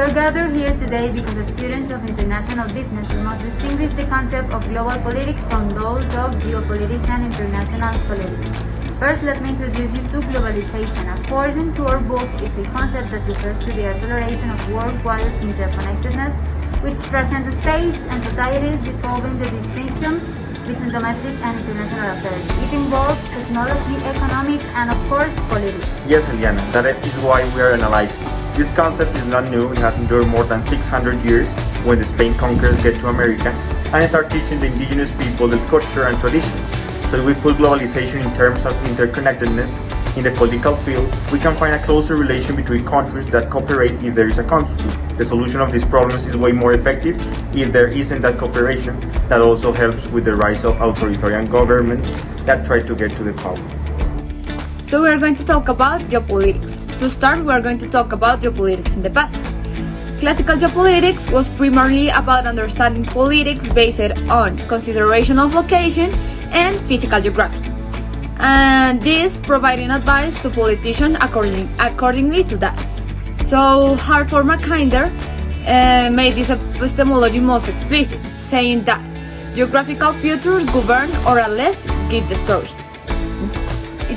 are gathered here today because the students of international business must distinguish the concept of global politics from those of geopolitics and international politics. First, let me introduce you to globalization. According to our book, it's a concept that refers to the acceleration of worldwide interconnectedness, which presents states and societies dissolving the distinction between domestic and international affairs. It involves technology, economic, and of course, politics. Yes, Eliana, that is why we are analyzing. This concept is not new. It has endured more than 600 years when the Spain conquerors get to America and start teaching the indigenous people the culture and traditions. So if we put globalization in terms of interconnectedness in the political field, we can find a closer relation between countries that cooperate if there is a conflict. The solution of these problems is way more effective if there isn't that cooperation. That also helps with the rise of authoritarian governments that try to get to the power. So we are going to talk about geopolitics. To start, we are going to talk about geopolitics in the past. Classical geopolitics was primarily about understanding politics based on consideration of location and physical geography, and this providing advice to politicians accordingly to that. So Hartford Mackinder made this epistemology most explicit, saying that geographical features govern or at least give the story.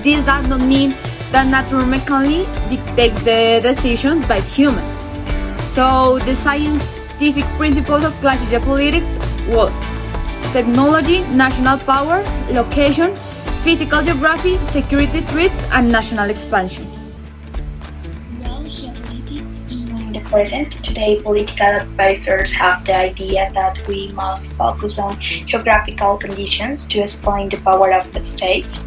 This does not mean that nature mechanically dictates the decisions by humans. So the scientific principles of classical geopolitics was technology, national power, location, physical geography, security threats, and national expansion. Well, geopolitics in the present today, political advisors have the idea that we must focus on geographical conditions to explain the power of the states.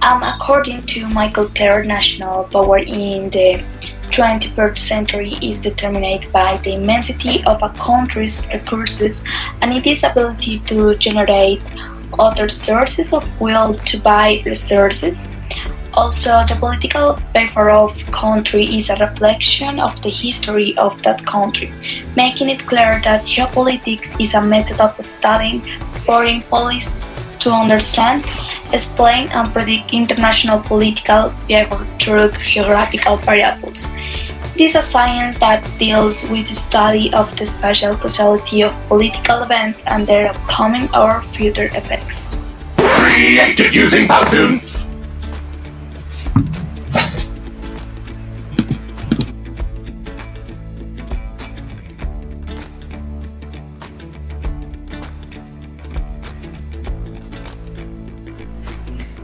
According to Michael Clare, national power in the 21st century is determined by the immensity of a country's resources and its ability to generate other sources of wealth to buy resources. Also, the political behavior of country is a reflection of the history of that country, making it clear that geopolitics is a method of studying foreign policy to understand, explain, and predict international political behavior through geographical variables. It is a science that deals with the study of the spatial causality of political events and their upcoming or future effects. Created using Powtoon!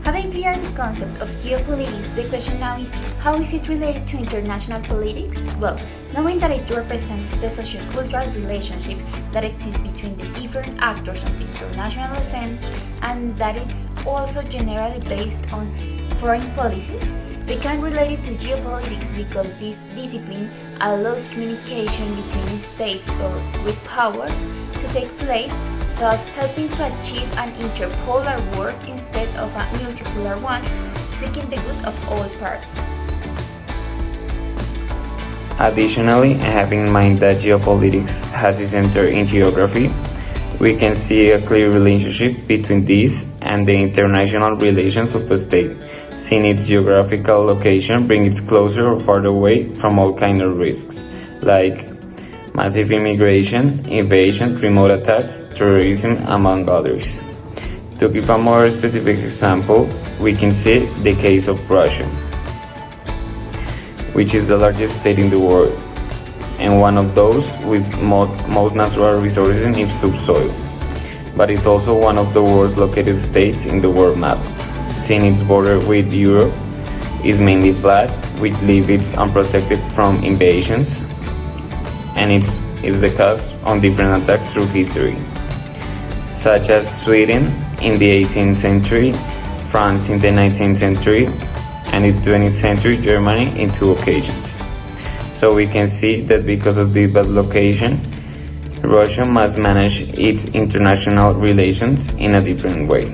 Having cleared the concept of geopolitics, the question now is, how is it related to international politics? Well, knowing that it represents the socio-cultural relationship that exists between the different actors on the international scene, and that it's also generally based on foreign policies, we can relate it to geopolitics because this discipline allows communication between states or with powers to take place, thus helping to achieve an interpolar world instead of a multipolar one, seeking the good of all parties. Additionally, having in mind that geopolitics has its center in geography, we can see a clear relationship between this and the international relations of a state, seeing its geographical location bring it closer or farther away from all kinds of risks, like massive immigration, invasion, remote attacks, terrorism, among others. To give a more specific example, we can see the case of Russia, which is the largest state in the world, and one of those with most natural resources in its subsoil, but is also one of the worst located states in the world map, seeing its border with Europe is mainly flat, which leaves it unprotected from invasions, and it is the cause on different attacks through history, such as Sweden in the 18th century, France in the 19th century, and in the 20th century Germany in two occasions. So we can see that because of this bad location, Russia must manage its international relations in a different way.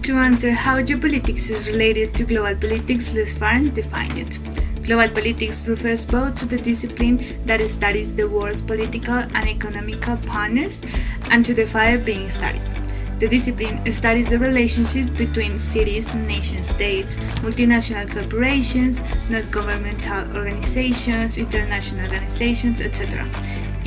To answer how geopolitics is related to global politics, let's first define it. Global politics refers both to the discipline that studies the world's political and economical partners and to the fire being studied. The discipline studies the relationship between cities, nation-states, multinational corporations, non-governmental organizations, international organizations, etc.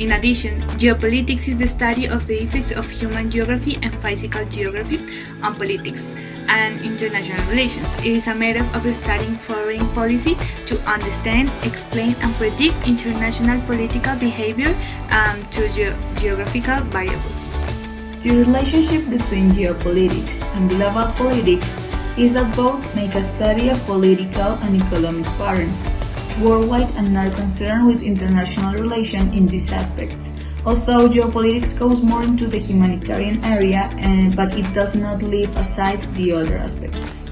In addition, geopolitics is the study of the effects of human geography and physical geography on politics and international relations. It is a method of studying foreign policy to understand, explain, and predict international political behavior to geographical variables. The relationship between geopolitics and global politics is that both make a study of political and economic patterns worldwide and are concerned with international relations in these aspects, although geopolitics goes more into the humanitarian area, but it does not leave aside the other aspects.